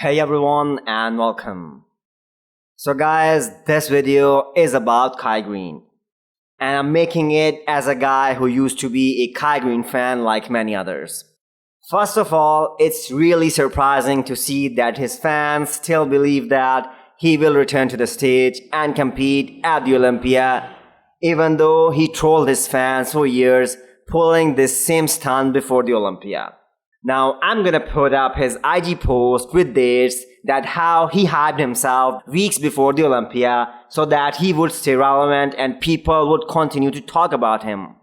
Hey everyone and welcome. So guys, this video is about Kai Greene. And I'm making it as a guy who used to be a Kai Greene fan like many others. First of all, it's really surprising to see that his fans still believe that he will return to the stage and compete at the Olympia, even though he trolled his fans for years pulling this same stunt before the Olympia. Now I'm gonna put up his IG post with dates that how he hyped himself weeks before the Olympia so that he would stay relevant and people would continue to talk about him.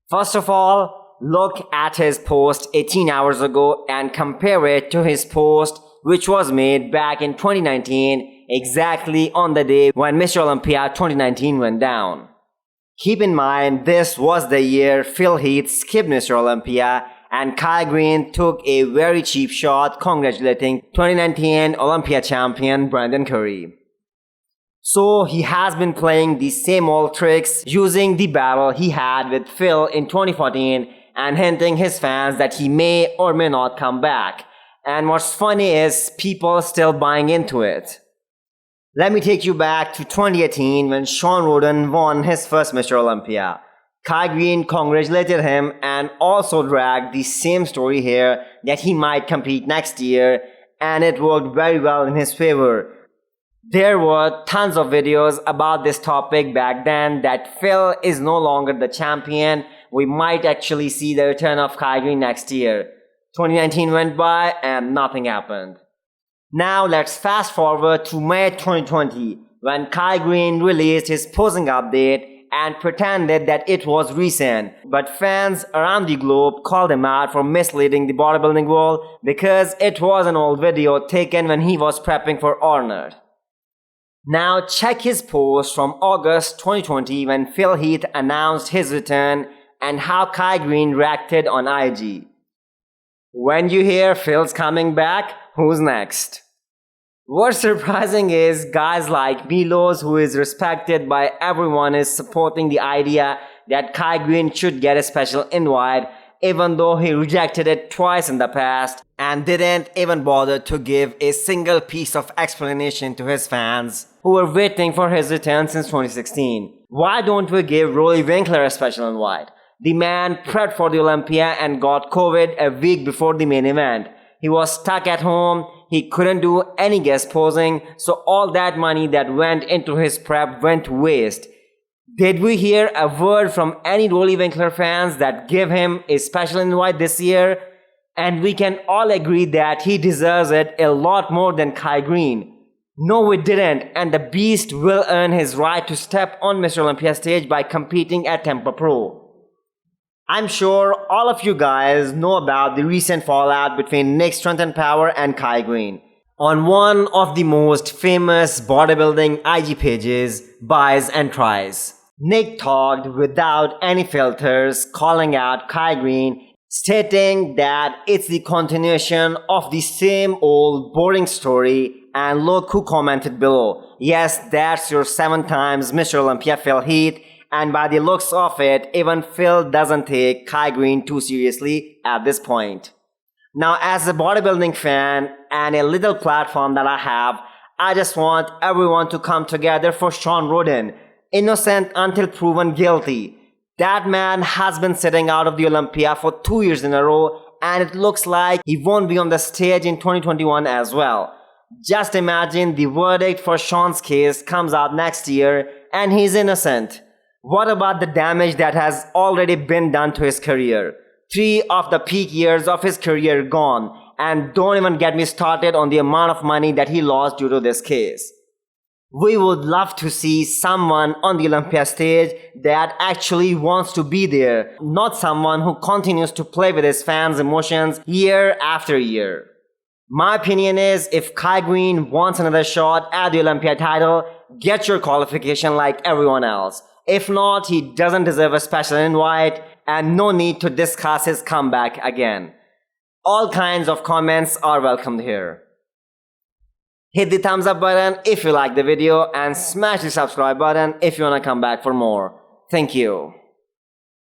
First of all, look at his post 18 hours ago and compare it to his post which was made back in 2019, exactly on the day when Mr. Olympia 2019 went down. Keep in mind, this was the year Phil Heath skipped Mr. Olympia and Kai Greene took a very cheap shot congratulating 2019 Olympia champion Brandon Curry. So he has been playing the same old tricks using the battle he had with Phil in 2014 and hinting his fans that he may or may not come back. And what's funny is people still buying into it. Let me take you back to 2018 when Shawn Rhoden won his first Mr. Olympia. Kai Greene congratulated him and also dragged the same story here that he might compete next year, and it worked very well in his favor. There were tons of videos about this topic back then that Phil is no longer the champion. We might actually see the return of Kai Greene next year. 2019 went by and nothing happened. Now let's fast forward to May 2020 when Kai Greene released his posing update and pretended that it was recent, but fans around the globe called him out for misleading the bodybuilding world because it was an old video taken when he was prepping for Arnold. Now check his post from August 2020 when Phil Heath announced his return and how Kai Greene reacted on IG. When you hear Phil's coming back, who's next? What's surprising is guys like Milos, who is respected by everyone, is supporting the idea that Kai Greene should get a special invite, even though he rejected it twice in the past and didn't even bother to give a single piece of explanation to his fans who were waiting for his return since 2016. Why don't we give Rolly Winkler a special invite? The man prepped for the Olympia and got COVID a week before the main event. He was stuck at home, he couldn't do any guest posing, so all that money that went into his prep went to waste. Did we hear a word from any Rolly Winkler fans that give him a special invite this year? And we can all agree that he deserves it a lot more than Kai Greene. No, we didn't, and the beast will earn his right to step on Mr. Olympia stage by competing at Tempa Pro. I'm sure all of you guys know about the recent fallout between Nick Strength and Power and Kai Greene. On one of the most famous bodybuilding IG pages, Buys and Tries, Nick talked without any filters, calling out Kai Greene, stating that it's the continuation of the same old boring story, and look who commented below. Yes, that's your 7 times Mr. Olympia Phil Heath. And by the looks of it, even Phil doesn't take Kai Greene too seriously at this point. Now, as a bodybuilding fan and a little platform that I have, I just want everyone to come together for Shawn Rhoden, innocent until proven guilty. That man has been sitting out of the Olympia for 2 years in a row, and it looks like he won't be on the stage in 2021 as well. Just imagine the verdict for Shawn's case comes out next year and he's innocent. What about the damage that has already been done to his career? 3 of the peak years of his career gone, and don't even get me started on the amount of money that he lost due to this case. We would love to see someone on the Olympia stage that actually wants to be there, not someone who continues to play with his fans' emotions year after year. My opinion is, if Kai Greene wants another shot at the Olympia title, get your qualification like everyone else. If not, he doesn't deserve a special invite and no need to discuss his comeback again. All kinds of comments are welcomed here. Hit the thumbs up button if you like the video and smash the subscribe button if you wanna come back for more. Thank you.